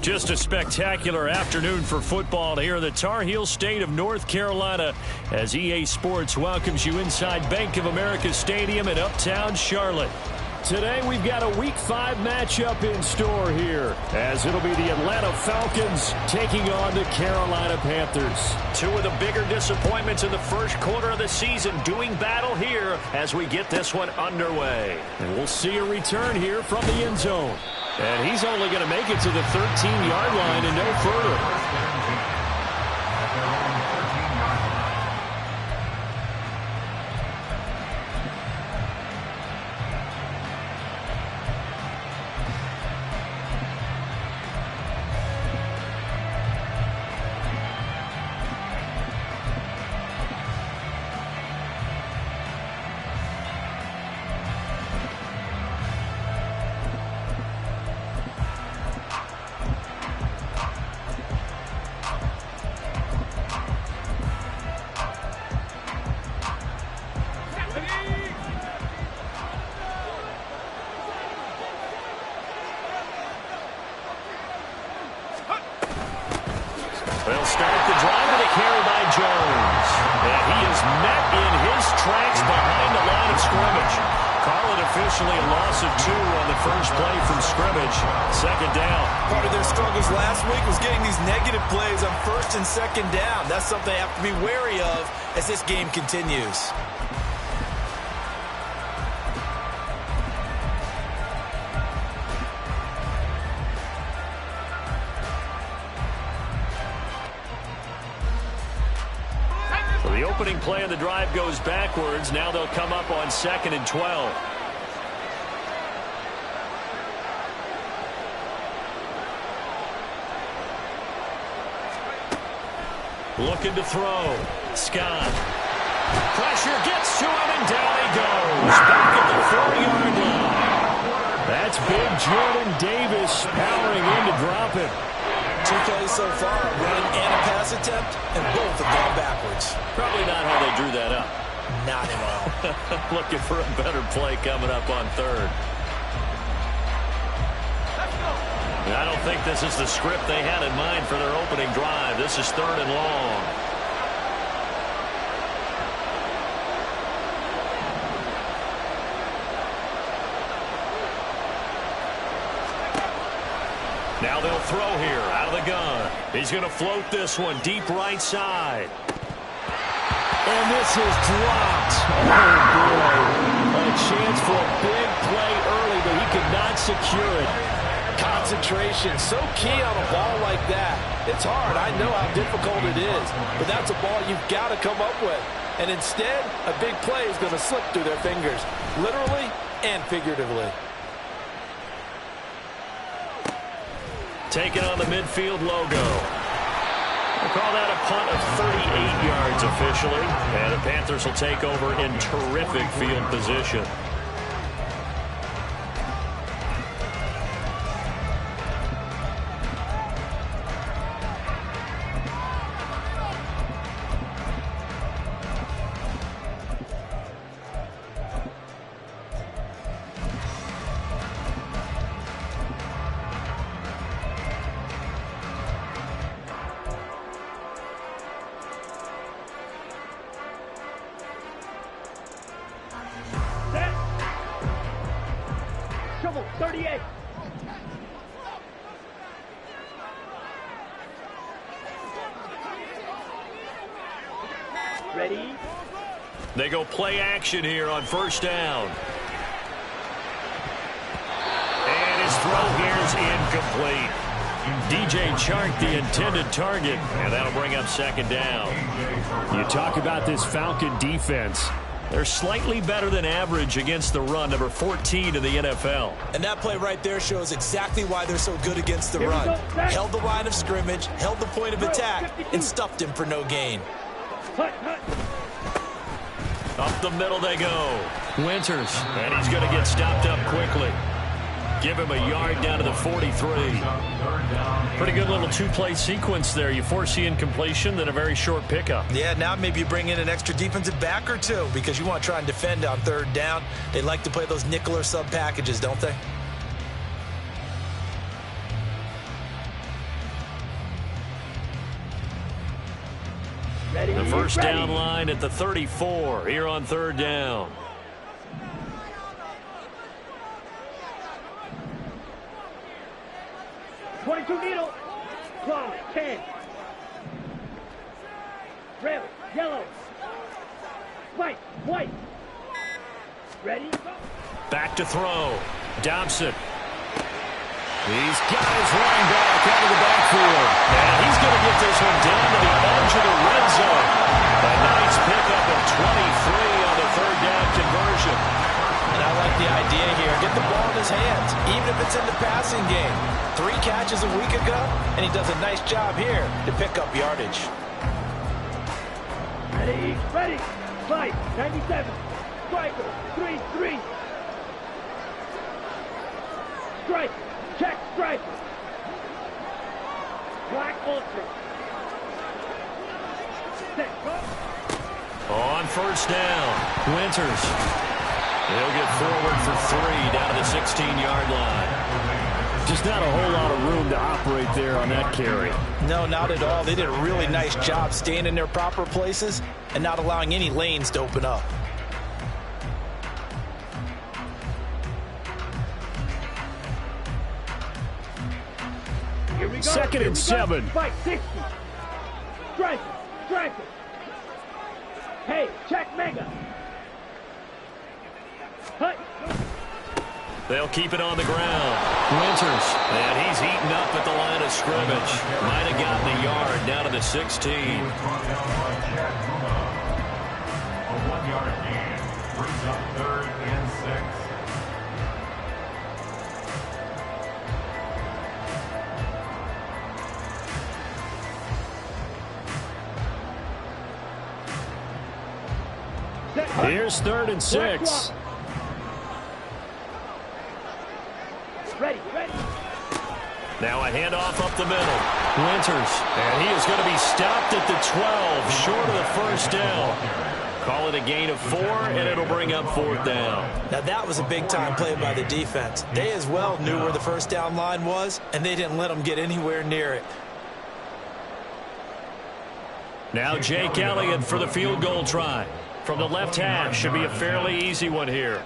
Just a spectacular afternoon for football here in the Tar Heel state of North Carolina as EA Sports welcomes you inside Bank of America Stadium in Uptown Charlotte. Today we've got a Week 5 matchup in store here as it'll be the Atlanta Falcons taking on the Carolina Panthers. Two of the bigger disappointments in the first quarter of the season doing battle here as we get this one underway. And we'll see a return here from the end zone. And he's only going to make it to the 13-yard line and no further. They'll start the drive with a carry by Jones. And he is met in his tracks behind the line of scrimmage. Call it officially a loss of 2 on the first play from scrimmage. Second down. Part of their struggles last week was getting these negative plays on first and second down. That's something they have to be wary of as this game continues. The opening play of the drive goes backwards. Now they'll come up on 2nd and 12. Looking to throw. Scott. Pressure gets to him and down he goes. Back at the 4-yard line. That's big Jordan Davis powering in to drop him. 2 plays so far, run and a pass attempt, and both have gone backwards. Probably not how they drew that up. Not at all. Looking for a better play coming up on 3rd. I don't think this is the script they had in mind for their opening drive. This is 3rd and long. Now they'll throw here out of the gun. He's going to float this one deep right side. And this is dropped. Oh, boy. A chance for a big play early, but he could not secure it. Concentration, so key on a ball like that. It's hard. I know how difficult it is, but that's a ball you've got to come up with. And instead, a big play is going to slip through their fingers, literally and figuratively. Taking on the midfield logo. We'll call that a punt of 38 yards officially. And the Panthers will take over in terrific field position. 38. Ready? They go play action here on first down. And his throw here is incomplete. DJ Chark, the intended target, and that'll bring up second down. You talk about this Falcon defense. They're slightly better than average against the run, number 14 in the NFL. And that play right there shows exactly why they're so good against the run. Held the line of scrimmage, held the point of attack, and stuffed him for no gain. Up the middle they go. Winters, and he's going to get stopped up quickly. Give him a yard down to the 43. Pretty good little two-play sequence there. You force the incompletion, then a very short pickup. Yeah, now maybe you bring in an extra defensive back or two because you want to try and defend on third down. They like to play those nickel or sub packages, don't they? The first down line at the 34 here on third down. Needle. Close. 10. Red. Yellow. White. Ready? Back to throw. Dobson. He's got his running back out of the backfield. And he's going to get this one down to the edge of the red zone. A nice pickup of 23 on the third down conversion. And I like the idea here. Get the ball in his hands, even if it's in the passing game. 3 catches a week ago, and he does a nice job here to pick up yardage. Ready. 5, 97. Striker. 3. Strike. Check striker. Black ultra. On first down, Winters. He'll get forward for 3 down to the 16-yard line. Just not a whole lot of room to operate there on that carry. No, not at all. They did a really nice job staying in their proper places and not allowing any lanes to open up. Here we go. 2nd and 7. Fight 60. Striker. Hey, check mega. Hut. They'll keep it on the ground. Winters, and he's eaten up at the line of scrimmage. Might have gotten a yard down to the 16. A 1-yard gain. Brings up 3rd and 6. Here's 3rd and 6. Ready. Now a handoff up the middle. Winters, and he is going to be stopped at the 12, short of the first down. Call it a gain of 4, and it'll bring up 4th down. Now that was a big-time play by the defense. They as well knew where the first down line was, and they didn't let them get anywhere near it. Now Jake Elliott for the field goal try. From the left hash, should be a fairly easy one here.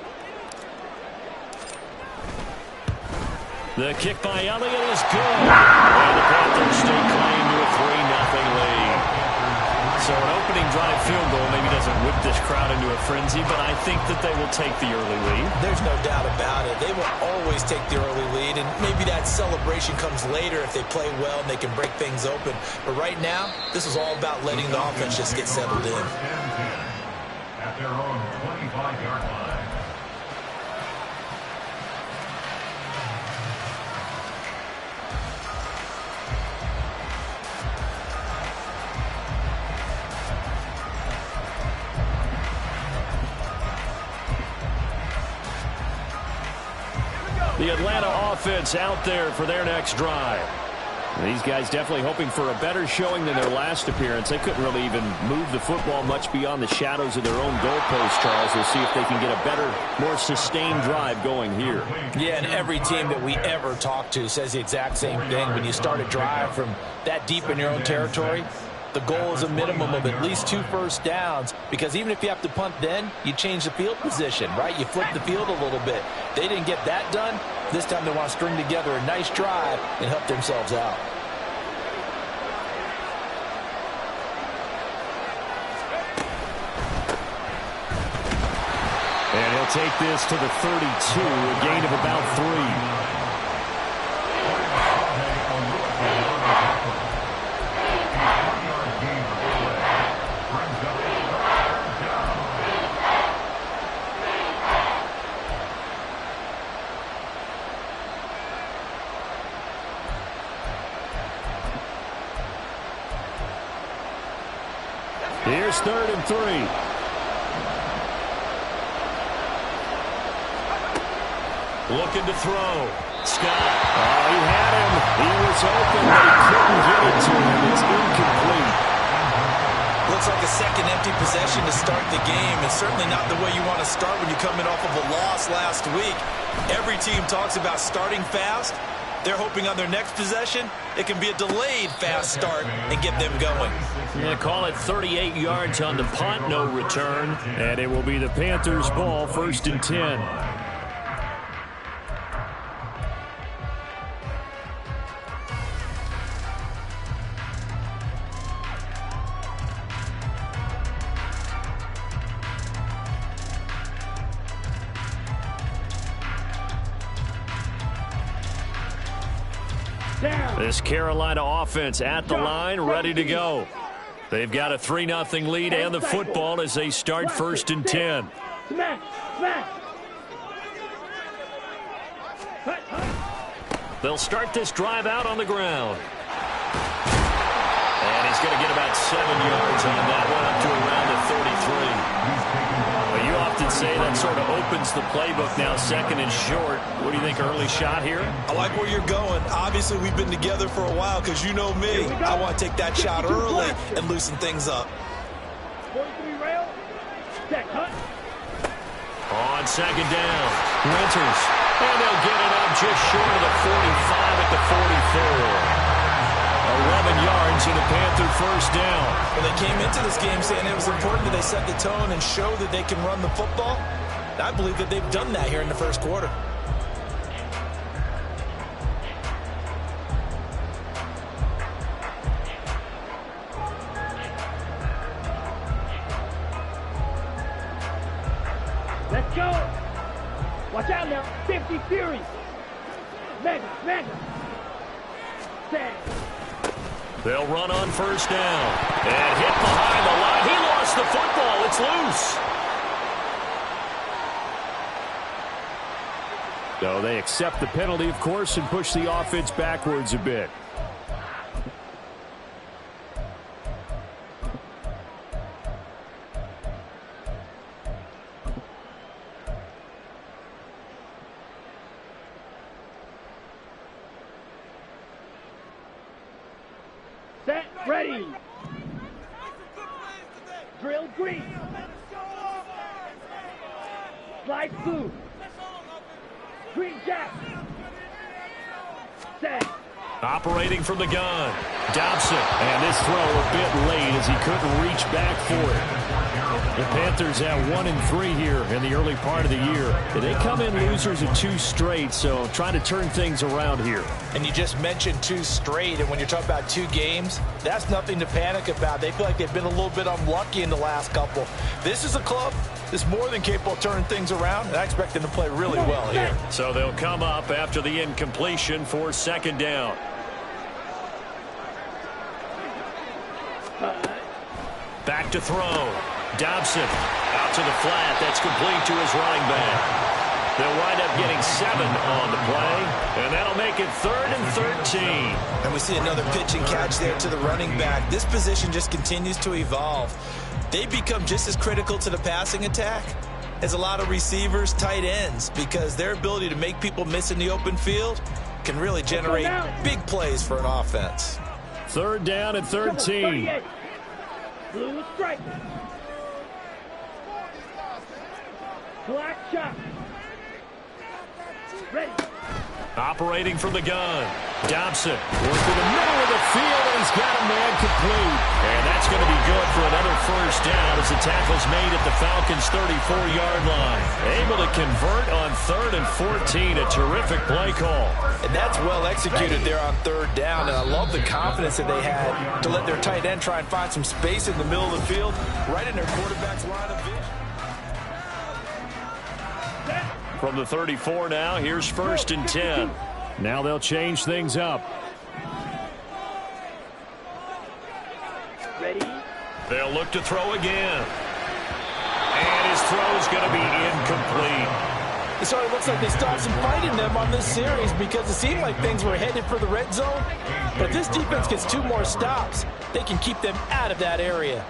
The kick by Elliott is good. And the Panthers stay claim to a 3-0 lead. So an opening drive field goal maybe doesn't whip this crowd into a frenzy, but I think that they will take the early lead. There's no doubt about it. They will always take the early lead, and maybe that celebration comes later if they play well and they can break things open. But right now, this is all about letting the offense just get settled in. At their own 25-yard line. The Atlanta offense out there for their next drive. These guys definitely hoping for a better showing than their last appearance. They couldn't really even move the football much beyond the shadows of their own goalpost, Charles. We'll see if they can get a better, more sustained drive going here. Yeah, and every team that we ever talk to says the exact same thing. When you start a drive from that deep in your own territory, the goal is a minimum of at least 2 first downs, because even if you have to punt then, you change the field position, right? You flip the field a little bit. They didn't get that done. This time they want to string together a nice drive and help themselves out. And he'll take this to the 32, a gain of about 3. Here's 3rd and 3. Looking to throw. Scott. Oh, he had him. He was open, but he couldn't get it to him. It's incomplete. Looks like a second empty possession to start the game. It's certainly not the way you want to start when you're coming off of a loss last week. Every team talks about starting fast. They're hoping on their next possession, it can be a delayed fast start and get them going. Yeah, call it 38 yards on the punt, no return. And it will be the Panthers' ball, 1st and 10. This Carolina offense at the line, ready to go. They've got a 3-0 lead and the football as they start 1st and 10. They'll start this drive out on the ground. And he's going to get about 7 yards on that one, up to around the 33. Well, you often say that sort of opens the playbook now, 2nd and short. What do you think, early shot here? I like where you're going. Obviously, we've been together for a while because you know me. I want to take that shot early and loosen things up. 43 rail. Check, Hunt. On 2nd down, Winters. And they'll get it up just short of the 45 at the 44. 11 yards and a Panther 1st down. Well, they came into this game saying it was important that they set the tone and show that they can run the football. I believe that they've done that here in the 1st quarter. Let's go. Watch out now. 50 Fury. Mega. 10. They'll run on 1st down. And hit behind the line. He lost the football. It's loose. So they accept the penalty, of course, and push the offense backwards a bit. Set, ready. Drill green. Slide blue. Green jack. Set. Operating from the gun. Dobson. And this throw a bit late as he couldn't reach back for it. The Panthers have 1-3 here in the early part of the year. They come in losers of 2 straight, so trying to turn things around here. And you just mentioned 2 straight, and when you're talking about 2 games, that's nothing to panic about. They feel like they've been a little bit unlucky in the last couple. This is a club that's more than capable of turning things around, and I expect them to play really well here. So they'll come up after the incompletion for 2nd down. Back to throw. Dobson out to the flat. That's complete to his running back. They'll wind up getting 7 on the play, and that'll make it 3rd and 13. And we see another pitch and catch there to the running back. This position just continues to evolve. They become just as critical to the passing attack as a lot of receivers, tight ends, because their ability to make people miss in the open field can really generate big plays for an offense. 3rd down and 13. Blue strike. Black shot. Ready. Operating from the gun. Dobson working the middle of the field, and he's got a man complete. And that's going to be good for another first down as the tackle's made at the Falcons' 34-yard line. Able to convert on 3rd and 14. A terrific play call. And that's well executed there on 3rd down. And I love the confidence that they had to let their tight end try and find some space in the middle of the field, right in their quarterback's line of vision. From the 34 now, here's 1st and 10. Now they'll change things up. Ready? They'll look to throw again. And his throw's going to be incomplete. So it looks like they stopped some fight in them on this series because it seemed like things were headed for the red zone. But if this defense gets 2 more stops, they can keep them out of that area.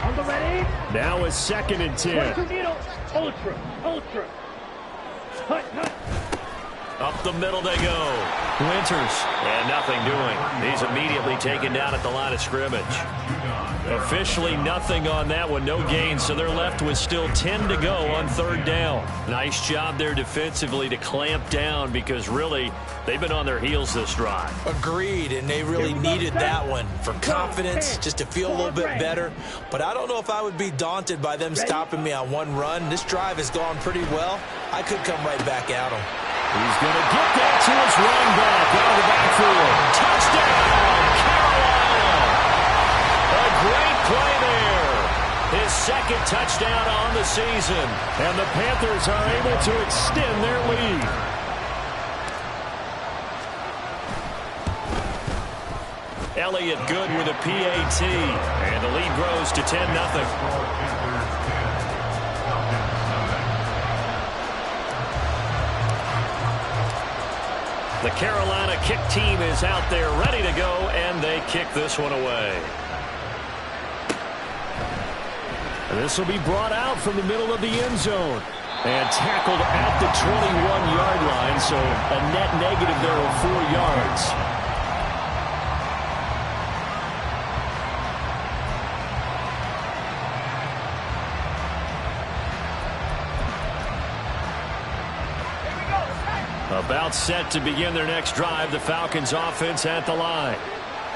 On the ready? Now a 2nd and 10. Needle. Ultra. Ultra. Hut, hut. Up the middle they go. Winters. And nothing doing. He's immediately taken down at the line of scrimmage. Officially nothing on that one. No gain. So they're left with still 10 to go on 3rd down. Nice job there defensively to clamp down because really they've been on their heels this drive. Agreed, and they really needed that one for confidence, just to feel a little bit better. But I don't know if I would be daunted by them stopping me on one run. This drive has gone pretty well. I could come right back at them. He's going to get that to his running back out of the backfield. Touchdown, Carolina! A great play there. His 2nd touchdown on the season. And the Panthers are able to extend their lead. Elliott good with a PAT. And the lead grows to 10-0. The Carolina kick team is out there ready to go, and they kick this one away. This will be brought out from the middle of the end zone and tackled at the 21-yard line, so a net negative there of 4 yards. About set to begin their next drive, the Falcons offense at the line.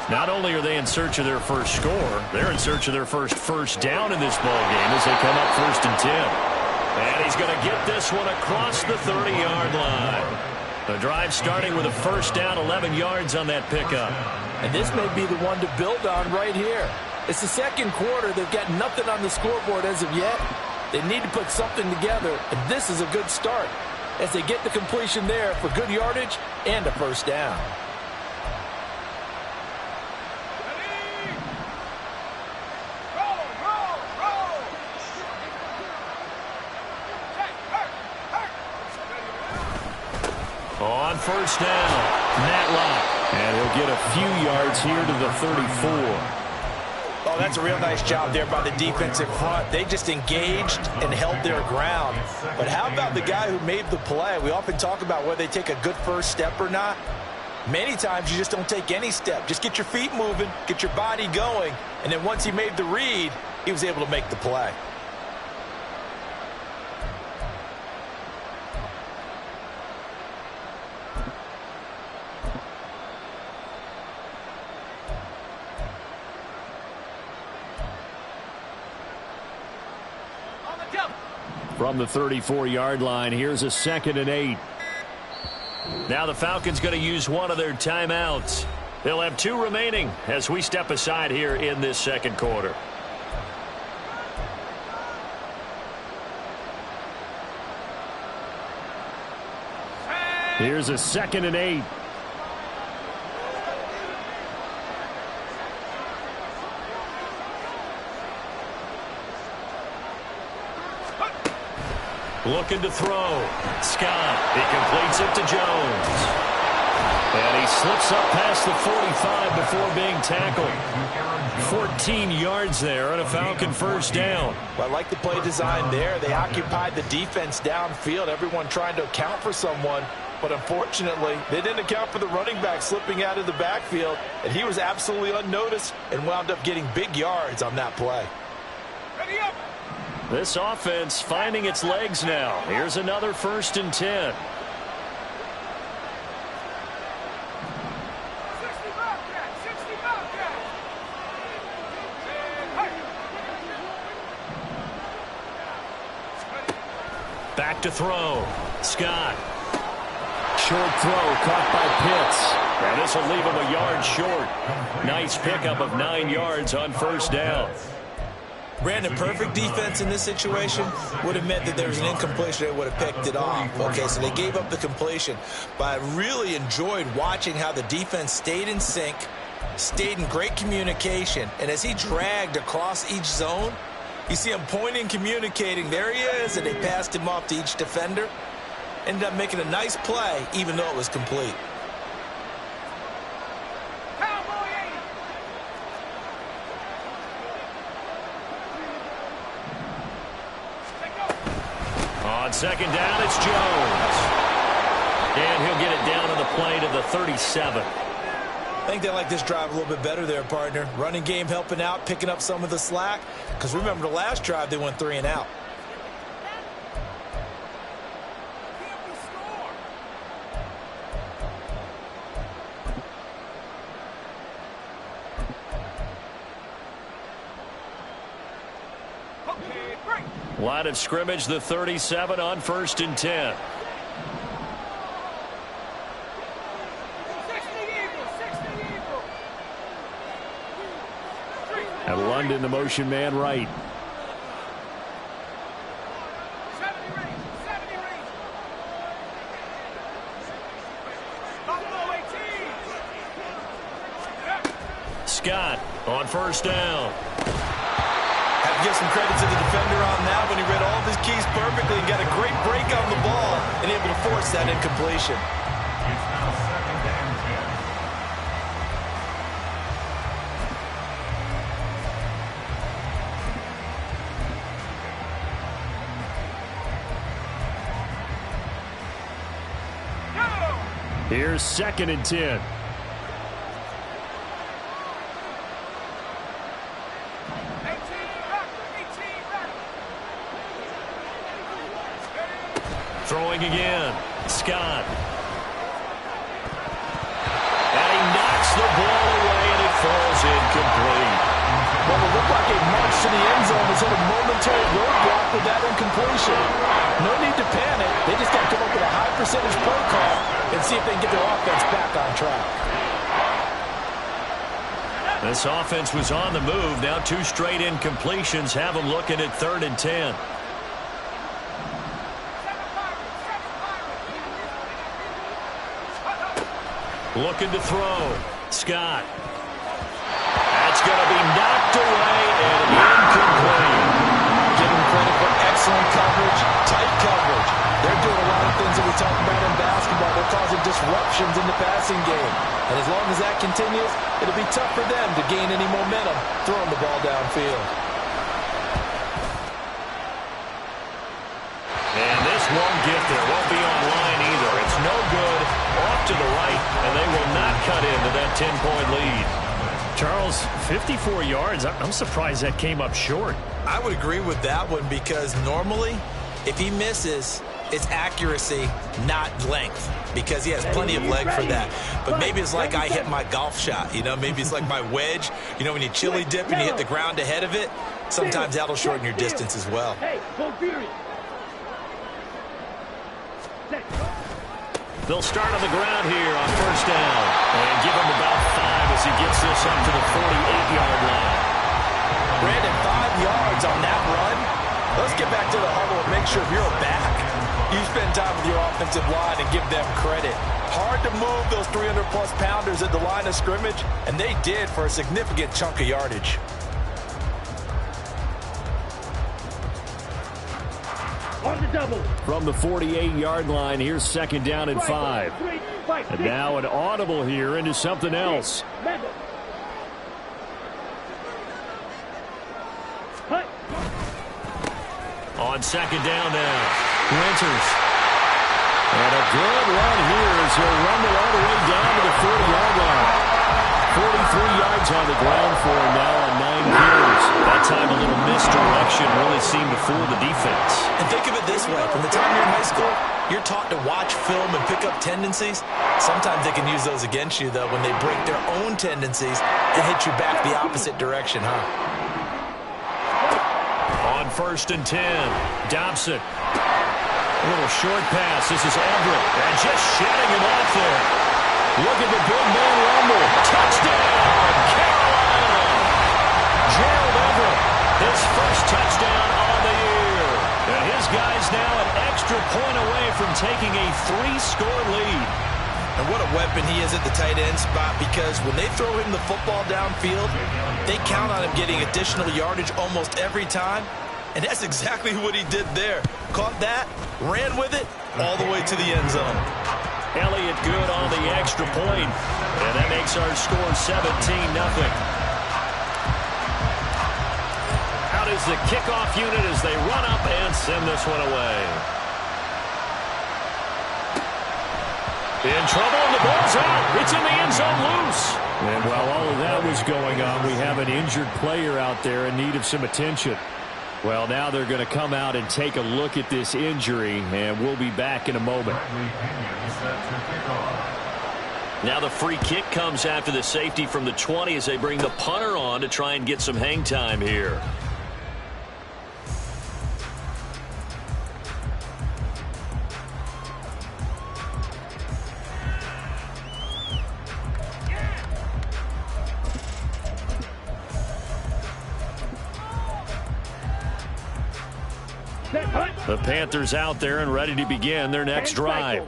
Not only are they in search of their first score, they're in search of their first down in this ballgame as they come up 1st and 10. And he's going to get this one across the 30-yard line. The drive starting with a 1st down, 11 yards on that pickup. And this may be the one to build on right here. It's the 2nd quarter. They've got nothing on the scoreboard as of yet. They need to put something together, and this is a good start as they get the completion there for good yardage and a 1st down. On 1st down, Matlock. And he'll get a few yards here to the 34. Oh, that's a real nice job there by the defensive front. They just engaged and held their ground. But how about the guy who made the play? We often talk about whether they take a good first step or not. Many times you just don't take any step. Just get your feet moving, get your body going, and then once he made the read, he was able to make the play. From the 34-yard line, here's a 2nd and 8. Now the Falcons going to use one of their timeouts. They'll have 2 remaining as we step aside here in this 2nd quarter. Here's a 2nd and 8. Looking to throw. Scott. He completes it to Jones. And he slips up past the 45 before being tackled. 14 yards there on a Falcon 1st down. Well, I like the play design there. They occupied the defense downfield. Everyone trying to account for someone. But unfortunately, they didn't account for the running back slipping out of the backfield. And he was absolutely unnoticed and wound up getting big yards on that play. Ready up. This offense finding its legs now. Here's another 1st and 10. Back to throw. Scott. Short throw caught by Pitts. And this will leave him a yard short. Nice pickup of 9 yards on 1st down. Brandon, perfect defense in this situation would have meant that there was an incompletion. They would have picked it off. Okay, so they gave up the completion. But I really enjoyed watching how the defense stayed in sync, stayed in great communication. And as he dragged across each zone, you see him pointing, communicating. There he is, and they passed him off to each defender. Ended up making a nice play, even though it was complete. On 2nd down, it's Jones. And he'll get it down on the play to the 37. I think they like this drive a little bit better there, partner. Running game helping out, picking up some of the slack. Because remember, the last drive, they went 3 and out. Line of scrimmage, the 37 on 1st and 10. And London, the motion man right. Scott on 1st down. Give some credit to the defender on that when he read all of his keys perfectly and got a great break on the ball and able to force that incompletion. It's now 2nd and 10. Here's 2nd and 10. Throwing again. Scott. And he knocks the ball away, and it falls incomplete. Well, it looked like a march to the end zone has hit a momentary roadblock with that incompletion. No need to panic. They just got to come up with a high percentage play call and see if they can get their offense back on track. This offense was on the move. Now 2 straight incompletions have them looking at 3rd and 10. Looking to throw. Scott. That's going to be knocked away and incomplete. Give them credit for excellent coverage, tight coverage. They're doing a lot of things that we talk about in basketball. They're causing disruptions in the passing game. And as long as that continues, it'll be tough for them to gain any momentum throwing the ball downfield. And this won't get there. Won't be online either. It's no good. Off to the right, and they will not cut into that 10-point lead. Charles, 54 yards. I'm surprised that came up short. I would agree with that one because normally, if he misses, it's accuracy, not length, because he has plenty of leg for that. But maybe it's like I hit my golf shot, you know, maybe it's like my wedge. You know, when you chili dip and you hit the ground ahead of it, sometimes that'll shorten your distance as well. They'll start on the ground here on 1st down and give him about 5 as he gets this up to the 48-yard line. Brandon, 5 yards on that run. Let's get back to the huddle and make sure you're back. You spend time with your offensive line and give them credit. Hard to move those 300-plus pounders at the line of scrimmage, and they did for a significant chunk of yardage. On the double. From the 48-yard line, here's 2nd down and 5. And now an audible here into something else. On 2nd down now, Winters. And a good run here as he'll run it all the way down to the 40-yard line. 43 yards on the ground for him now on 9 carries. That time a little misdirection really seemed to fool the defense. And think of it this way. From the time you're in high school, you're taught to watch film and pick up tendencies. Sometimes they can use those against you, though, when they break their own tendencies and hit you back the opposite direction, huh? On 1st and 10, Dobson. A little short pass. This is Everett. And just shutting him off there. Look at the big man rumble. Touchdown, Carolina. Gerald Everett, his first touchdown on the year. And his guys now an extra point away from taking a 3-score lead. And what a weapon he is at the tight end spot, because when they throw him the football downfield, they count on him getting additional yardage almost every time. And that's exactly what he did there. Caught that, ran with it, all the way to the end zone. Elliott good on the extra point. And that makes our score 17-0. Out is the kickoff unit as they run up and send this one away. In trouble, and the ball's out. It's in the end zone loose. And while all of that was going on, we have an injured player out there in need of some attention. Well, now they're going to come out and take a look at this injury, and we'll be back in a moment. Now the free kick comes after the safety from the 20 as they bring the punter on to try and get some hang time here. The Panthers out there and ready to begin their next drive.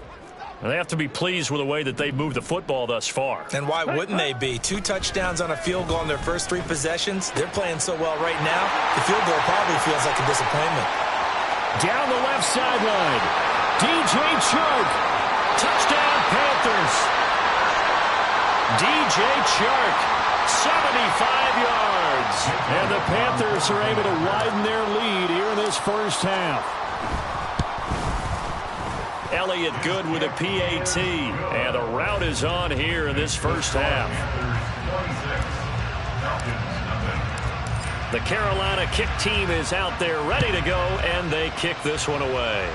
And they have to be pleased with the way that they've moved the football thus far. And why wouldn't they be? 2 touchdowns on a field goal in their first 3 possessions. They're playing so well right now, the field goal probably feels like a disappointment. Down the left sideline, DJ Chark. Touchdown, Panthers. DJ Chark, 75 yards. And the Panthers are able to widen their lead here in this first half. Elliott good with a PAT. And the route is on here in this first half. The Carolina kick team is out there ready to go, and they kick this one away.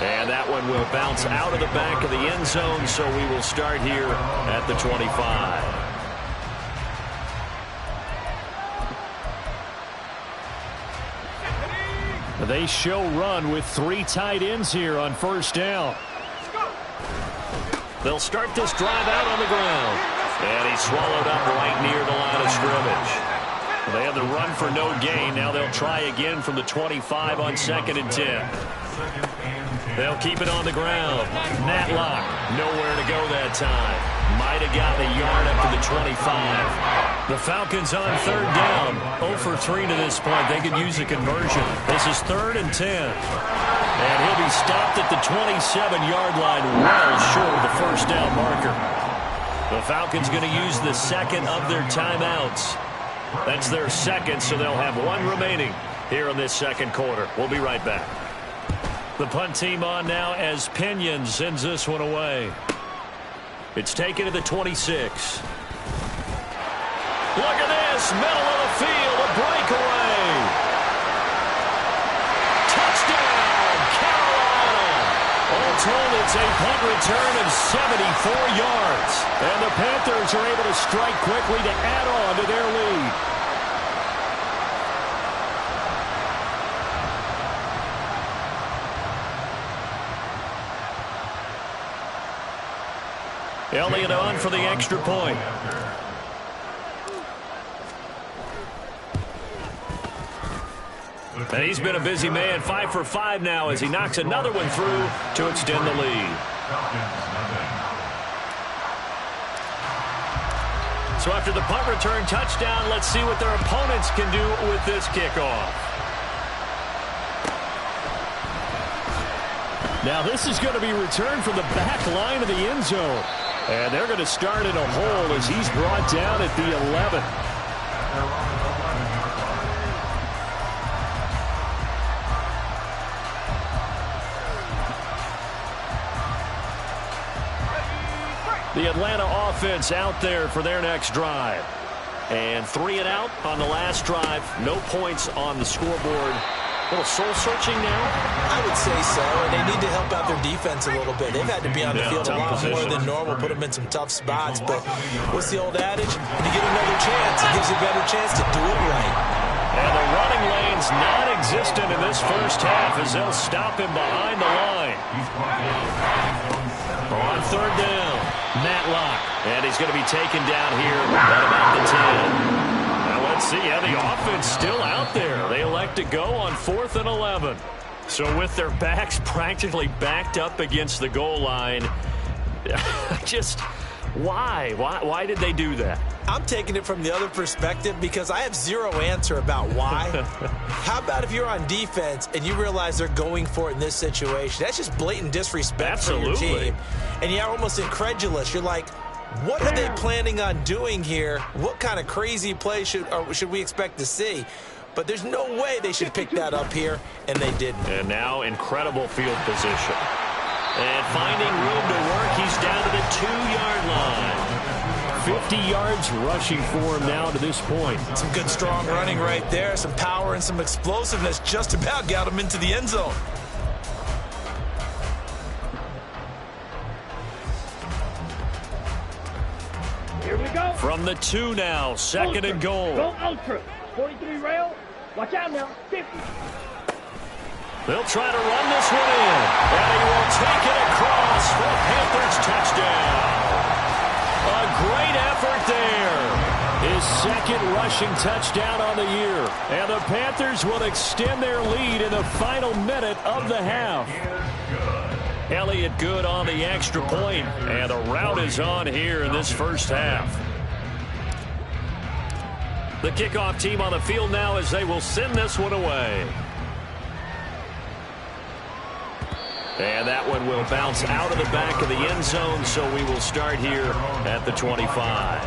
And that one will bounce out of the back of the end zone, so we will start here at the 25. They show run with 3 tight ends here on first down. They'll start this drive out on the ground. And he's swallowed up right near the line of scrimmage. They had the run for no gain. Now they'll try again from the 25 on 2nd and 10. They'll keep it on the ground. Matlock, nowhere to go that time. Might have gotten a yard up to the 25. The Falcons on 3rd down. 0 for 3 to this point. They could use a conversion. This is 3rd and 10. And he'll be stopped at the 27-yard line, well short of the first down marker. The Falcons going to use the second of their timeouts. That's their second, so they'll have 1 remaining here in this second quarter. We'll be right back. The punt team on now as Pinion sends this one away. It's taken to the 26. Look at this, middle of the field, a breakaway. Touchdown, Carolina. All told, it's a punt return of 74 yards. And the Panthers are able to strike quickly to add on to their lead. Elliott on for the extra point. And he's been a busy man, 5 for 5 now as he knocks another one through to extend the lead. So after the punt return touchdown, let's see what their opponents can do with this kickoff. Now this is going to be returned from the back line of the end zone. And they're going to start in a hole as he's brought down at the 11. The Atlanta offense out there for their next drive. And 3 and out on the last drive. No points on the scoreboard. A little soul-searching now? I would say so, and they need to help out their defense a little bit. They've had to be on the field a lot more than normal, put them in some tough spots. But what's the old adage? When you get another chance, it gives you a better chance to do it right. And the running lane's non-existent in this first half as they'll stop him behind the line. On third down, Matlock. And he's going to be taken down here at about the 10. Now let's see how the offense still out there. They elect to go on 4th and 11. So with their backs practically backed up against the goal line, just why? Why did they do that? I'm taking it from the other perspective because I have zero answer about why. How about if you're on defense and you realize they're going for it in this situation? That's just blatant disrespect for your team. And you're almost incredulous. You're like, what are they planning on doing here? What kind of crazy play should we expect to see? But there's no way they should pick that up here, and they didn't. And now incredible field position. And finding room to work, he's down to the 2-yard line. 50 yards rushing for him now to this point. Some good, strong running right there. Some power and some explosiveness just about got him into the end zone. Here we go. From the 2 now, 2nd and goal. Go ultra. 43 rail. Watch out now. 50. They'll try to run this one in. And he will take it across for a Panthers touchdown. A great effort there. His 2nd rushing touchdown on the year. And the Panthers will extend their lead in the final minute of the half. Elliott good on the extra point. And the route is on here in this first half. The kickoff team on the field now as they will send this one away. And that one will bounce out of the back of the end zone, so we will start here at the 25.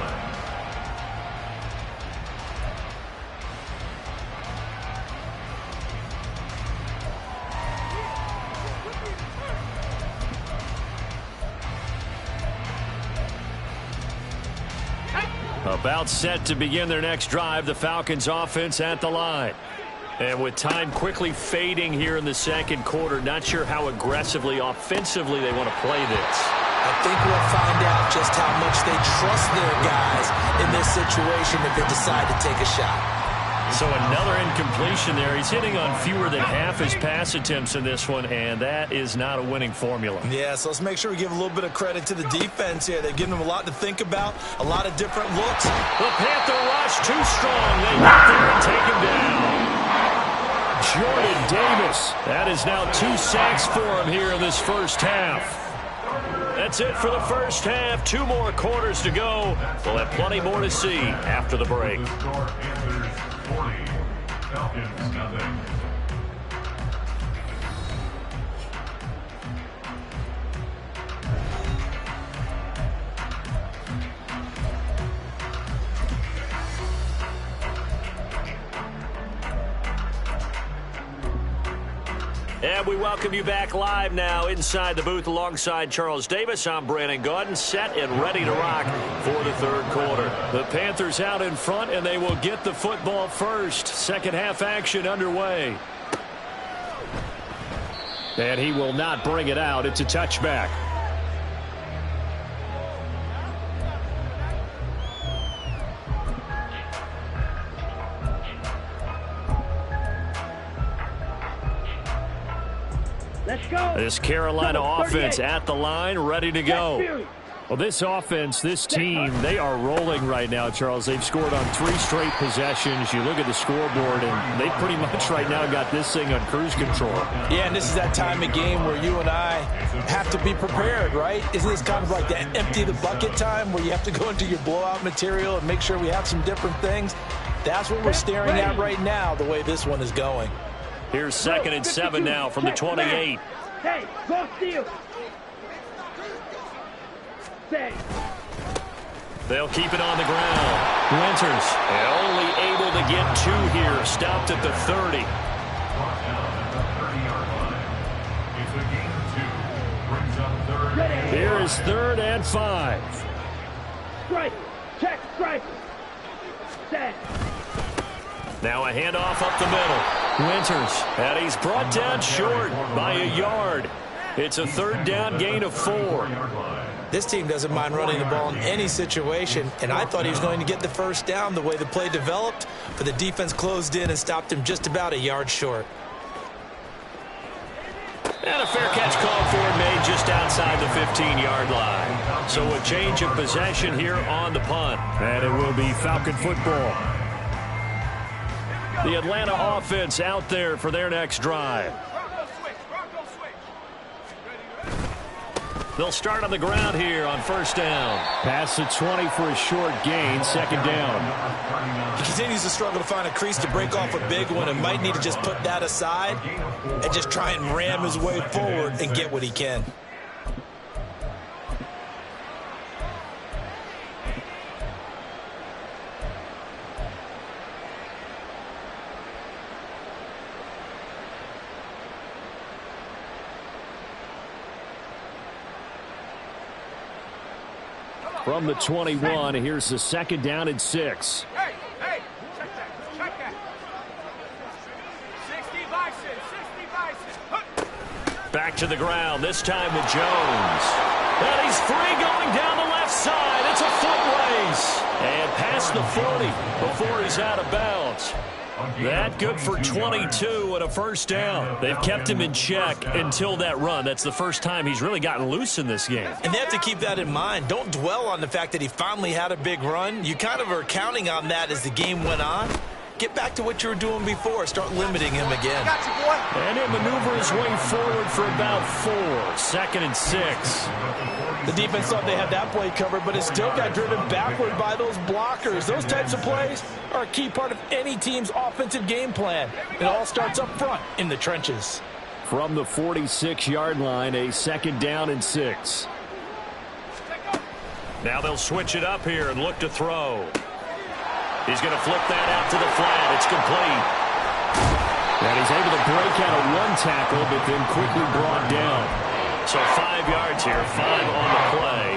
About set to begin their next drive, the Falcons offense at the line. And with time quickly fading here in the second quarter, not sure how aggressively, offensively they want to play this. I think we'll find out just how much they trust their guys in this situation if they decide to take a shot. So another incompletion there. He's hitting on fewer than half his pass attempts in this one, and that is not a winning formula. Yeah, so let's make sure we give a little bit of credit to the defense here. They've given them a lot to think about, a lot of different looks. The Panther rush too strong. They get there and take him down. Jordan Davis. That is now 2 sacks for him here in this first half. That's it for the first half. 2 more quarters to go. We'll have plenty more to see after the break. 40, Falcons nothing. And we welcome you back live now inside the booth alongside Charles Davis. I'm Brandon Gaudin, set and ready to rock for the third quarter. The Panthers out in front, and they will get the football first. Second half action underway. And he will not bring it out. It's a touchback. Let's go. This Carolina offense at the line, ready to go. Well, this offense, this team, they are rolling right now, Charles. They've scored on 3 straight possessions. You look at the scoreboard, and they pretty much right now got this thing on cruise control. Yeah, and this is that time of game where you and I have to be prepared, right? Isn't this kind of like that empty the bucket time where you have to go into your blowout material and make sure we have some different things? That's what we're staring at right now, the way this one is going. Here's 2nd and 7 now from the 28. Hey, go steal. They'll keep it on the ground. Winters only able to get 2 here. Stopped at the 30. Brought down at the 30-yard line. It's a gain of 2. brings up third. Here is 3rd and 5. Strike. Check. Strike. Set. Now a handoff up the middle. Winters, and he's brought down short by a yard. It's a 3rd down gain of 4. This team doesn't mind running the ball in any situation, and I thought he was going to get the first down the way the play developed, but the defense closed in and stopped him just about a yard short. And a fair catch called for and made just outside the 15-yard line. So a change of possession here on the punt. And it will be Falcon football. The Atlanta offense out there for their next drive. They'll start on the ground here on 1st down. Pass to 20 for a short gain, 2nd down. He continues to struggle to find a crease to break off a big one and might need to just put that aside and just try and ram his way forward and get what he can. From the 21, here's the 2nd down and 6. Hey, check that. 60 bison. Back to the ground, this time with Jones. And he's free going down the left side. It's a foot race. And past the 40 before he's out of bounds. That good for 22 and a 1st down. They've kept him in check until that run. That's the first time he's really gotten loose in this game. And they have to keep that in mind. Don't dwell on the fact that he finally had a big run. You kind of are counting on that as the game went on. Get back to what you were doing before. Start limiting him again. Got you, boy. And he'll maneuver his way forward for about 4. 2nd and 6. The defense thought they had that play covered, but it still got driven backward by those blockers. Those types of plays are a key part of any team's offensive game plan. It all starts up front in the trenches. From the 46-yard line, a 2nd down and 6. Now they'll switch it up here and look to throw. He's going to flip that out to the flat. It's complete. And he's able to break out of 1 tackle, but then quickly brought down. So 5 yards here, 5 on the play.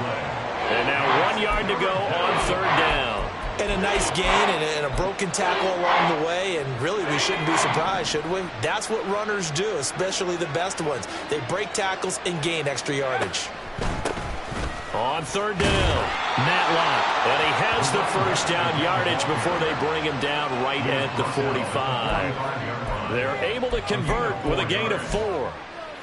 And now 1 yard to go on 3rd down. And a nice gain and a broken tackle along the way, and really we shouldn't be surprised, should we? That's what runners do, especially the best ones. They break tackles and gain extra yardage. On 3rd down, Matlock. And he has the 1st down yardage before they bring him down right at the 45. They're able to convert with a gain of 4.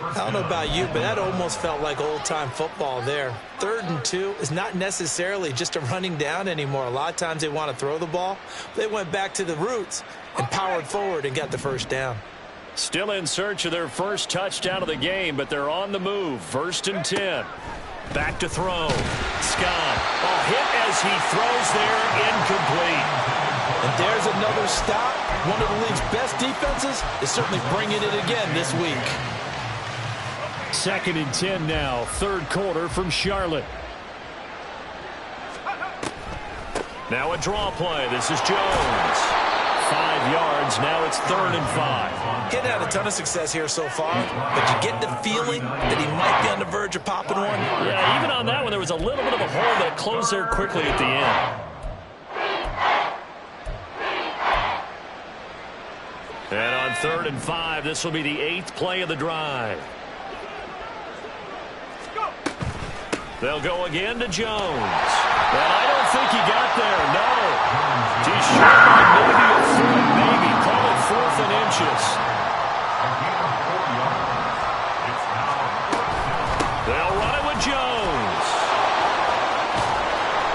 I don't know about you, but that almost felt like old-time football there. 3rd and 2 is not necessarily just a running down anymore. A lot of times they want to throw the ball. They went back to the roots and powered forward and got the 1st down. Still in search of their first touchdown of the game, but they're on the move. 1st and 10. Back to throw. Scott. A hit as he throws there, incomplete. And there's another stop. One of the league's best defenses is certainly bringing it again this week. 2nd and 10 now. 3rd quarter from Charlotte. Now a draw play. This is Jones. 5 yards. Now it's 3rd and 5. Getting had a ton of success here so far, but you get the feeling that he might be on the verge of popping one. Yeah, even on that one, there was a little bit of a hole that closed there quickly at the end. And on 3rd and 5, this will be the 8th play of the drive. They'll go again to Jones. And I don't think he got there, no. He's short by maybe a foot, maybe. Call it 4th and inches. They'll run it with Jones.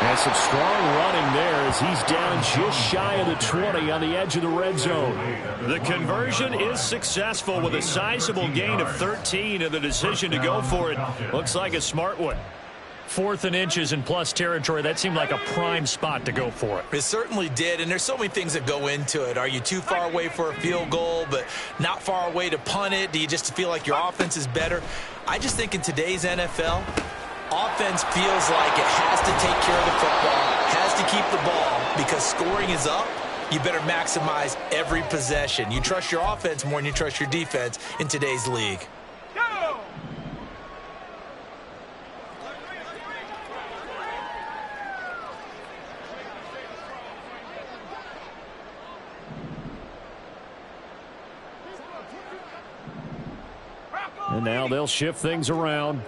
And some strong running there as he's down just shy of the 20 on the edge of the red zone. The conversion is successful with a sizable gain of 13, and the decision to go for it looks like a smart one. 4th and inches in plus territory, that seemed like a prime spot to go for it. It certainly did, and there's so many things that go into it. Are you too far away for a field goal, but not far away to punt it? Do you just feel like your offense is better? I just think in today's NFL, offense feels like it has to take care of the football, has to keep the ball, because scoring is up. You better maximize every possession. You trust your offense more than you trust your defense in today's league. And now they'll shift things around.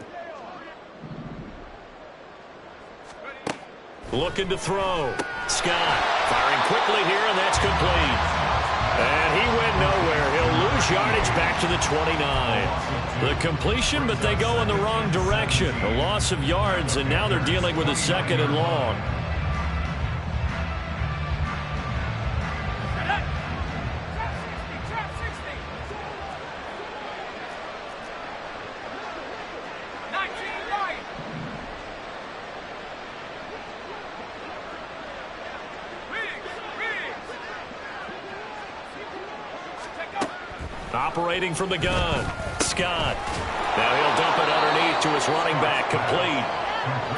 Looking to throw. Scott firing quickly here, and that's complete. And he went nowhere. He'll lose yardage back to the 29. The completion, but they go in the wrong direction. A loss of yards, and now they're dealing with a 2nd and long. Operating from the gun, Scott. Now he'll dump it underneath to his running back, complete.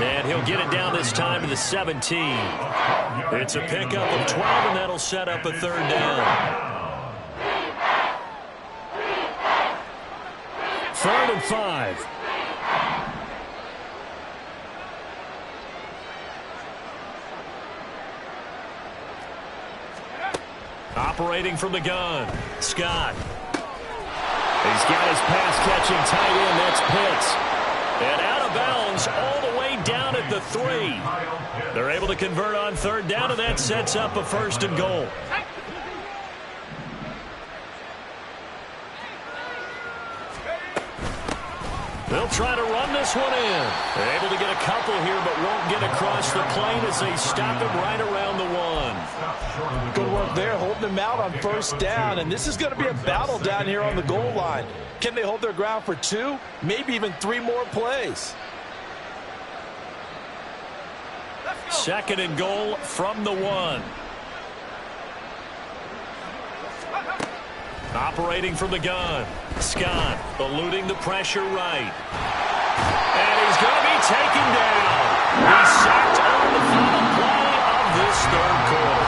And he'll get it down this time to the 17. It's a pickup of 12, and that'll set up a 3rd down. 3rd and 5. Operating from the gun, Scott. He's got his pass-catching tight end. That's Pitts. And out of bounds all the way down at the 3. They're able to convert on 3rd down, and that sets up a 1st and goal. They'll try to run this one in. They're able to get a couple here, but won't get across the plane as they stop him right around the 1. Good work there, holding him out on 1st down. And this is going to be a battle down here on the goal line. Can they hold their ground for 2, maybe even 3 more plays? 2nd and goal from the 1. Operating from the gun, Scott eluding the pressure right. And he's going to be taken down. He's sacked on the final play of this 3rd quarter.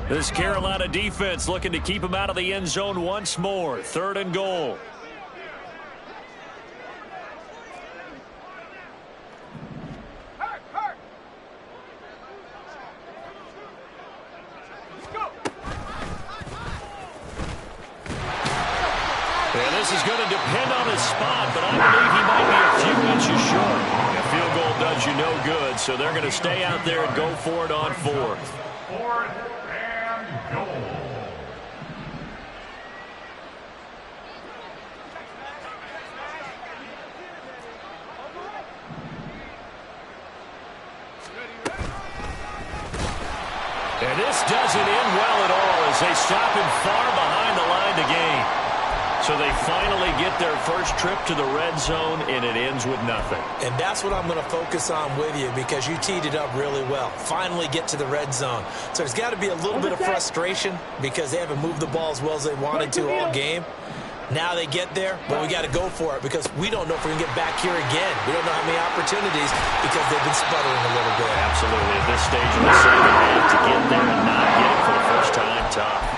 This Carolina defense looking to keep him out of the end zone once more. 3rd and goal. And this is going to depend on his spot, but I believe he might be a few inches short. A field goal does you no good, so they're going to stay out there and go for it on 4th. 4th and goal. And this doesn't end well at all as they stop him far behind the line to gain. So they finally get their first trip to the red zone, and it ends with nothing. And that's what I'm going to focus on with you because you teed it up really well. Finally get to the red zone. So there's got to be a little bit of frustration because they haven't moved the ball as well as they wanted to all game. Now they get there, but we got to go for it because we don't know if we're going to get back here again. We don't know how many opportunities because they've been sputtering a little bit. Absolutely. At this stage in the second half, to get there and not get it for the first time, tough.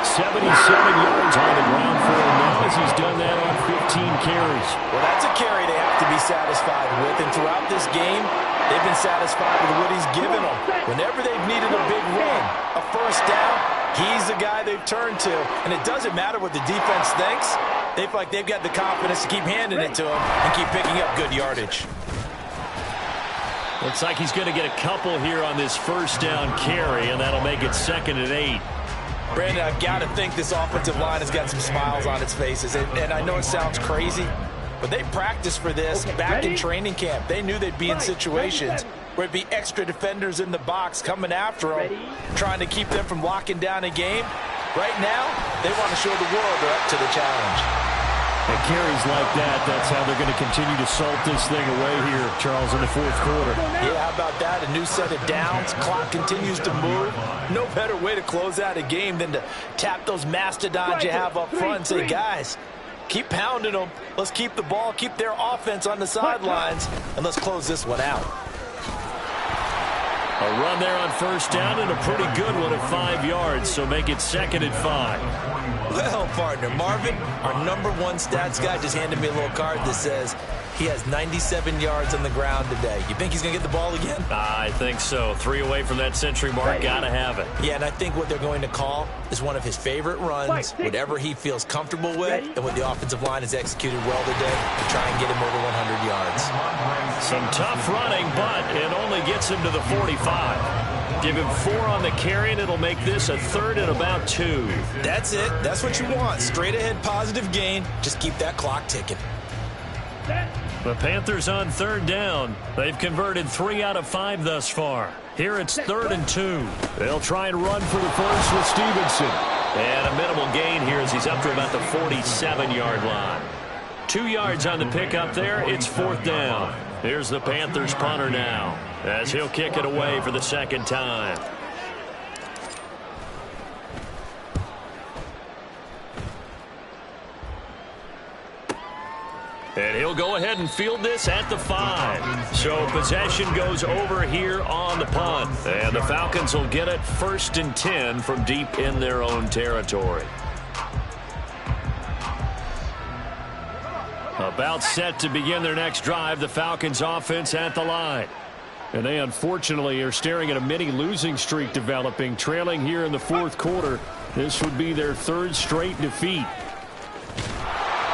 77 yards on the ground for him now as he's done that on 15 carries. Well, that's a carry they have to be satisfied with. And throughout this game, they've been satisfied with what he's given them. Whenever they've needed a big run, a 1st down, he's the guy they've turned to. And it doesn't matter what the defense thinks. They feel like they've got the confidence to keep handing it to him and keep picking up good yardage. Looks like he's going to get a couple here on this 1st down carry, and that'll make it 2nd and 8. Brandon, I've got to think this offensive line has got some smiles on its faces. And I know it sounds crazy, but they practiced for this back in training camp. They knew they'd be in situations where it'd be extra defenders in the box coming after them, trying to keep them from locking down a game. Right now, they want to show the world they're up to the challenge. And carries like that, that's how they're going to continue to salt this thing away here, Charles, in the 4th quarter. Yeah, how about that? A new set of downs. Clock continues to move. No better way to close out a game than to tap those mastodons you have up front and say, guys, keep pounding them. Let's keep the ball, keep their offense on the sidelines, and let's close this one out. A run there on first down and a pretty good one at 5 yards, so make it 2nd and 5. Well, partner, Marvin, our #1 stats guy just handed me a little card that says he has 97 yards on the ground today. You think he's going to get the ball again? I think so. 3 away from that century mark. Got to have it. Yeah, and I think what they're going to call is one of his favorite runs, whatever he feels comfortable with, and what the offensive line has executed well today to try and get him over 100 yards. Some tough running, but it only gets him to the 45. Give him 4 on the carry, and it'll make this a 3rd and about 2. That's it. That's what you want. Straight ahead positive gain. Just keep that clock ticking. The Panthers on 3rd down. They've converted 3 out of 5 thus far. Here it's 3rd and 2. They'll try and run for the first with Stevenson. And a minimal gain here as he's up to about the 47-yard line. 2 yards on the pickup there. It's 4th down. Here's the Panthers punter now as he'll kick it away for the 2nd time. And he'll go ahead and field this at the 5. So possession goes over here on the punt. And the Falcons will get it 1st and 10 from deep in their own territory. About set to begin their next drive, the Falcons offense at the line. And they unfortunately are staring at a mini losing streak developing, trailing here in the 4th quarter. This would be their 3rd straight defeat.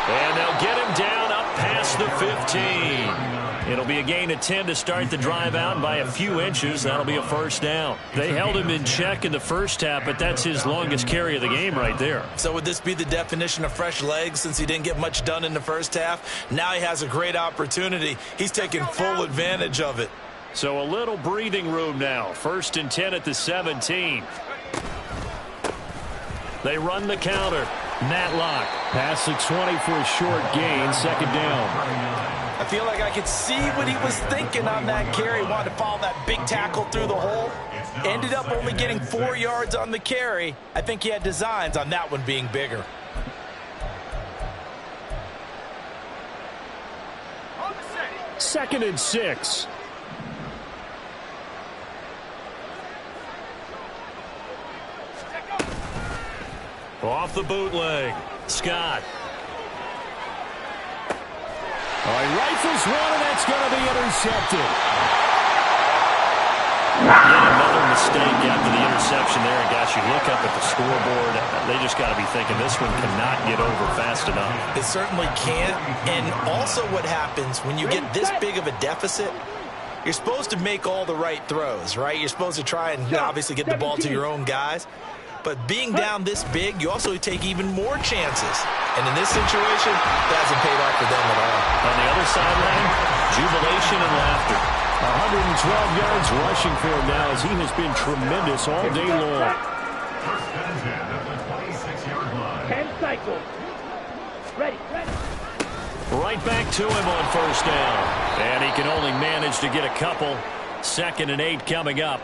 And they'll get him down up past the 15. It'll be a gain of 10 to start the drive out by a few inches. That'll be a 1st down. They held him in check in the first half, but that's his longest carry of the game right there. So would this be the definition of fresh legs since he didn't get much done in the first half? Now he has a great opportunity. He's taking full advantage of it. So a little breathing room now. 1st and 10 at the 17. They run the counter. Matlock past the 20 for a short gain. 2nd down. I feel like I could see what he was thinking on that carry. Wanted to follow that big tackle through the hole. Ended up only getting 4 yards on the carry. I think he had designs on that one being bigger. Second and 6. Off the bootleg. Scott. All right, rifles one, and that's going to be intercepted. Yet another mistake after the interception there. And gosh, you look up at the scoreboard, they just got to be thinking this one cannot get over fast enough. It certainly can't. And also what happens when you get this big of a deficit, you're supposed to make all the right throws, right? You're supposed to try and obviously get the ball to your own guys. But being down this big, you also take even more chances. And in this situation, that hasn't paid off for them at all. On the other sideline, jubilation and laughter. 112 yards rushing for him now as he has been tremendous all day long. 10 cycles. Ready. Right back to him on 1st down. And he can only manage to get a couple. 2nd and 8 coming up.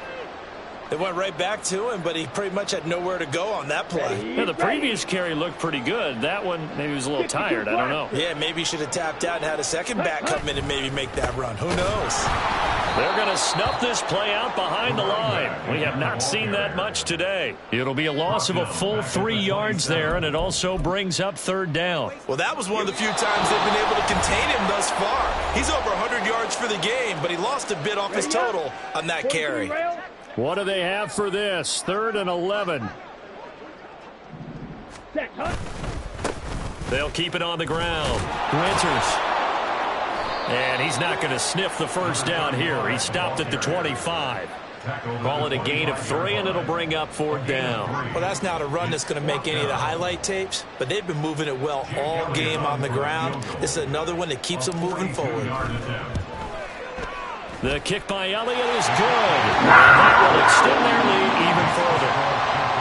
It went right back to him, but he pretty much had nowhere to go on that play. Yeah, the previous carry looked pretty good. That one, maybe he was a little tired. I don't know. Yeah, maybe he should have tapped out and had a second back come in and maybe make that run. Who knows? They're going to snuff this play out behind the line. We have not seen that much today. It'll be a loss of a full 3 yards there, and it also brings up 3rd down. Well, that was one of the few times they've been able to contain him thus far. He's over 100 yards for the game, but he lost a bit off his total on that carry. What do they have for this? 3rd and 11. They'll keep it on the ground. Winters. And he's not going to sniff the 1st down here. He stopped at the 25. Call it a gain of 3, and it'll bring up 4th down. Well, that's not a run that's going to make any of the highlight tapes, but they've been moving it well all game on the ground. This is another one that keeps them moving forward. The kick by Elliott is good. That will extend their lead even further.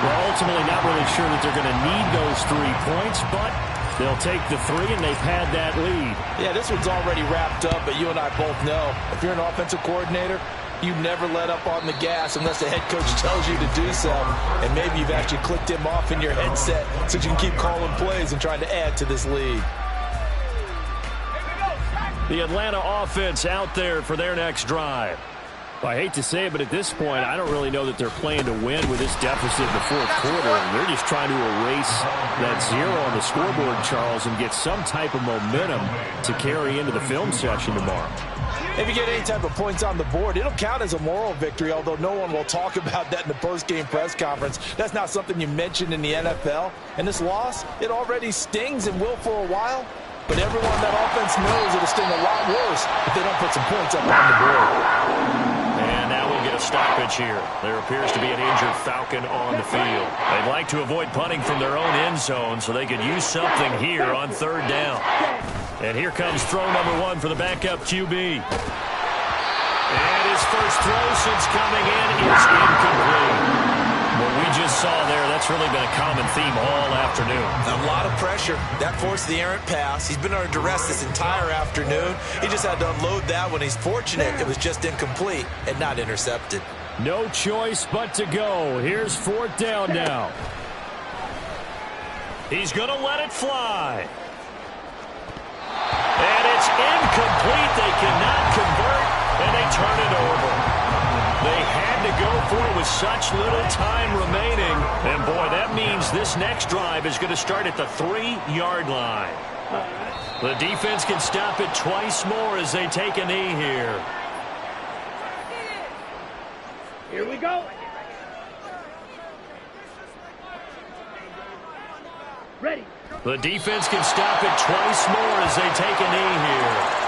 We're ultimately not really sure that they're going to need those 3 points, but they'll take the 3, and they've had that lead. Yeah, this one's already wrapped up, but you and I both know if you're an offensive coordinator, you never let up on the gas unless the head coach tells you to do so. And maybe you've actually clicked him off in your headset so you can keep calling plays and trying to add to this lead. The Atlanta offense out there for their next drive. I hate to say it, but at this point, I don't really know that they're playing to win with this deficit in the fourth quarter. They're just trying to erase that 0 on the scoreboard, Charles, and get some type of momentum to carry into the film session tomorrow. If you get any type of points on the board, it'll count as a moral victory, although no one will talk about that in the post-game press conference. That's not something you mentioned in the NFL. And this loss, it already stings and will for a while. But everyone on that offense knows it'll sting a lot worse if they don't put some points up on the board. And now we'll get a stoppage here. There appears to be an injured Falcon on the field. They'd like to avoid punting from their own end zone so they could use something here on third down. And here comes throw number 1 for the backup QB. And his first throw since coming in is incomplete. What we just saw there, that's really been a common theme all afternoon. A lot of pressure. That forced the errant pass. He's been under duress this entire afternoon. He just had to unload that one. He's fortunate it was just incomplete and not intercepted. No choice but to go. Here's 4th down now. He's going to let it fly. And it's incomplete. They cannot convert, and they turn it over. They had to go for it with such little time remaining. And, boy, that means this next drive is going to start at the 3-yard line. The defense can stop it twice more as they take a knee here. Here we go. Ready. The defense can stop it twice more as they take a knee here.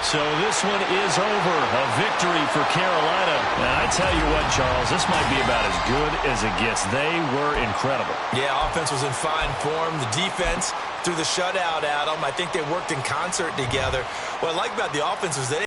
So this one is over. A victory for Carolina. Now, I tell you what, Charles, this might be about as good as it gets. They were incredible. Yeah, offense was in fine form. The defense threw the shutout at them. I think they worked in concert together. What I like about the offense was they